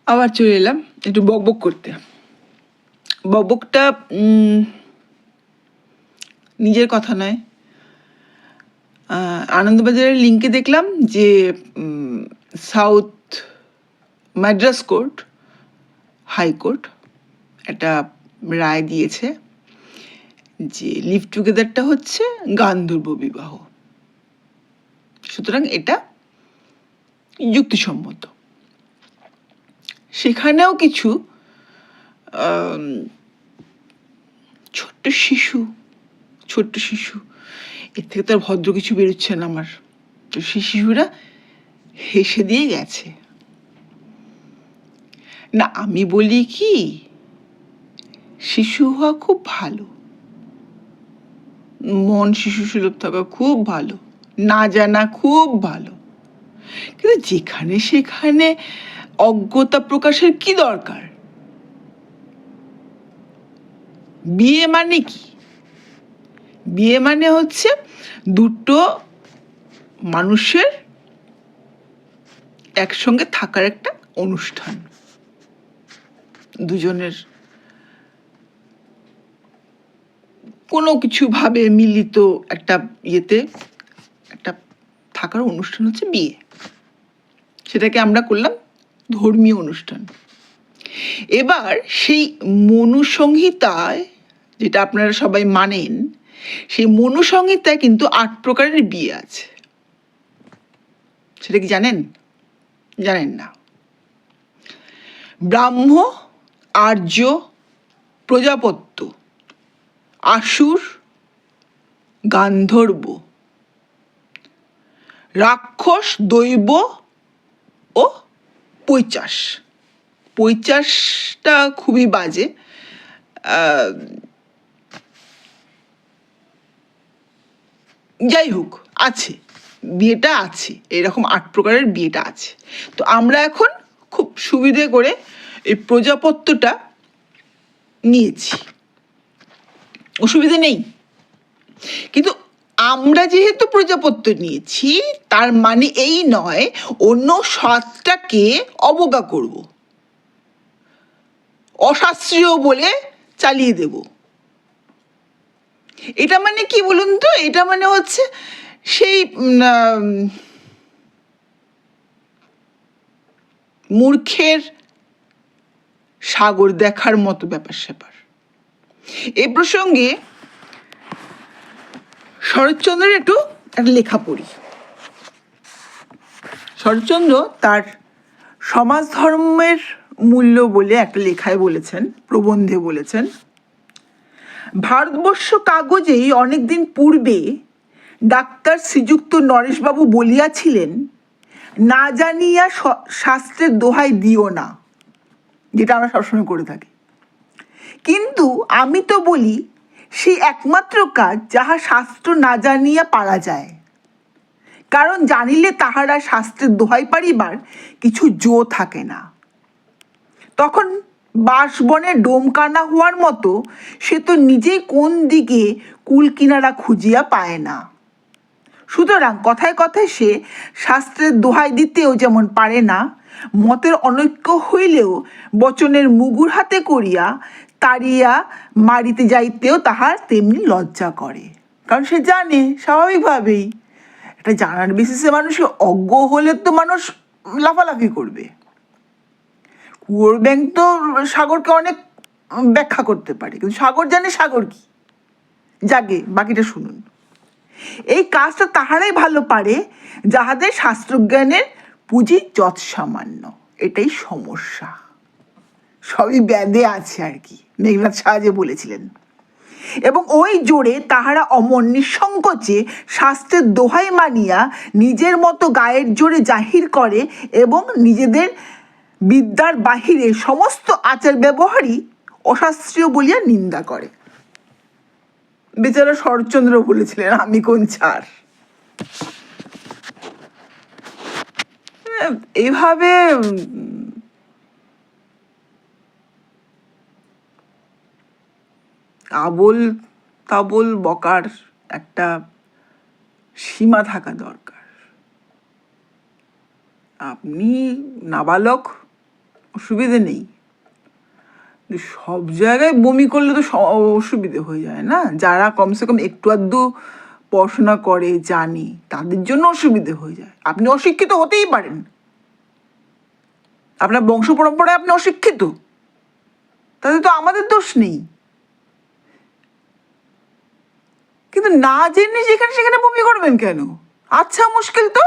আবার চলে এলাম একটু বকবক করতে। বকবকটা নিজের কথা নয়, আনন্দবাজারের লিঙ্কে দেখলাম যে সাউথ মাদ্রাস কোর্ট, হাইকোর্ট একটা রায় দিয়েছে যে লিভ টুগেদারটা হচ্ছে গান্ধর্ব বিবাহ, সুতরাং এটা যুক্তিসম্মত। সেখানেও কিছু ছোট্ট শিশু, এর থেকে তো আর ভদ্র কিছু বেরোচ্ছে না আমার, তো সেই শিশুরা হেসে দিয়ে গেছে। না, আমি বলি কি, শিশু হওয়া খুব ভালো, মন শিশু সুলভ থাকা খুব ভালো, না জানা খুব ভালো, কিন্তু যেখানে সেখানে অজ্ঞতা প্রকাশের কি দরকার? বিয়ে মানে কি? বিয়ে মানে হচ্ছে দুটো মানুষের একসঙ্গে থাকার একটা অনুষ্ঠান, দুজনের কোনো কিছু ভাবে মিলিত একটা ইয়েতে একটা থাকার অনুষ্ঠান হচ্ছে বিয়ে। সেটাকে আমরা করলাম ধর্মীয় অনুষ্ঠান। এবার সেই মনুসংহিতায়, যেটা আপনারা সবাই মানেন, সেই মনুসংহিতায় কিন্তু 8 প্রকারের বিয়ে আছে। সেটা কি জানেন? জানেন না। ব্রাহ্ম, আর্য, প্রজাপত্য, আসুর, গান্ধর্ব, রাক্ষস, দৈব ও পৈচাস। পৈচাসটা খুবই বাজে, যাই হোক, আছে, বিয়েটা আছে, এরকম 8 প্রকারের বিয়েটা আছে। তো আমরা এখন খুব সুবিধে করে এই প্রজাপত্যটা নিয়েছি, অসুবিধা নেই। কিন্তু আমরা যেহেতু প্রজাপত্য নিয়েছি, তার মানে এই নয় অন্য 7টাকে অবজ্ঞা করব, অশাস্ত্রীয় বলে চালিয়ে দেব। এটা মানে কি বলুন তো? এটা মানে হচ্ছে সেই মূর্খের সাগর দেখার মতো ব্যাপার স্যাপার। এই প্রসঙ্গে শরৎচন্দ্রের একটা লেখা পড়ি। শরৎচন্দ্র তার সমাজ ধর্মের মূল্য বলে একটা লেখায় বলেছেন, প্রবন্ধে বলেছেন, ভারতবর্ষ কাগজেই অনেকদিন পূর্বে ডাক্তার শ্রীযুক্ত নরেশবাবু বলিয়াছিলেন, না জানিয়া শাস্ত্রের দোহাই দিও না, যেটা আমরা সবসময় করে থাকি। কিন্তু আমি তো বলি, সেই একমাত্র কাজ যাহা শাস্ত্র না জানিয়া পারা যায়, কারণ জানিলে তাহারা শাস্ত্রের দোহাই পারিবার কিছু জো থাকে না। তখন বাঁশবনে ডোমকানা হওয়ার মতো সে তো নিজেই কোন দিকে কুল কিনারা খুঁজিয়া পায় না। সুতরাং কথায় কথায় সে শাস্ত্রের দোহাই দিতেও যেমন পারে না, মতের অনৈক্য হইলেও বচনের মুগুর হাতে করিয়া তাড়িয়া মারিতে যাইতেও তাহার তেমনি লজ্জা করে, কারণ সে জানে স্বাভাবিকভাবেই একটা জানার বেসিসে মানুষ অজ্ঞ হলে তো মানুষ লাফালাফি করবে। কুয়োর ব্যাঙ তো সাগরকে অনেক ব্যাখ্যা করতে পারে, কিন্তু সাগর জানে সাগর কি। যাকে বাকিটা শুনুন। এই কাজটা তাহারাই ভালো পারে যাহাদের শাস্ত্রজ্ঞানের পুঁজি যৎ সামান্য। এটাই সমস্যা, সবই ব্যাধে আছে আর কি, মেঘনাথ সাহা যে বলেছিলেন। এবং ওই জোরে তাহারা অমর নিঃসংকোচে শাস্ত্রের দোহাই মানিয়া নিজের মতো গায়ের জোরে জাহির করে এবং নিজেদের বিদ্যার বাহিরে সমস্ত আচার ব্যবহারই অশাস্ত্রীয় বলিয়া নিন্দা করে। বেচারা শরৎচন্দ্র বলেছিলেন, আমি কোন ছাড়। এইভাবে আবোল তাবোল বকার একটা সীমা থাকা দরকার। আপনি নাবালক, অসুবিধে নেই, সব জায়গায় বমি করলে তো অসুবিধে হয়ে যায় না। যারা কমসে কম একটু আধটু পড়াশোনা করে জানে তাদের জন্য অসুবিধে হয়ে যায়। আপনি অশিক্ষিত হতেই পারেন, আপনার বংশ পরম্পরায় আপনি অশিক্ষিত, তাতে তো আমাদের দোষ নেই। কিন্তু না জেনে যেখানে সেখানে বমি করবেন কেন? আচ্ছা, মুশকিল তো।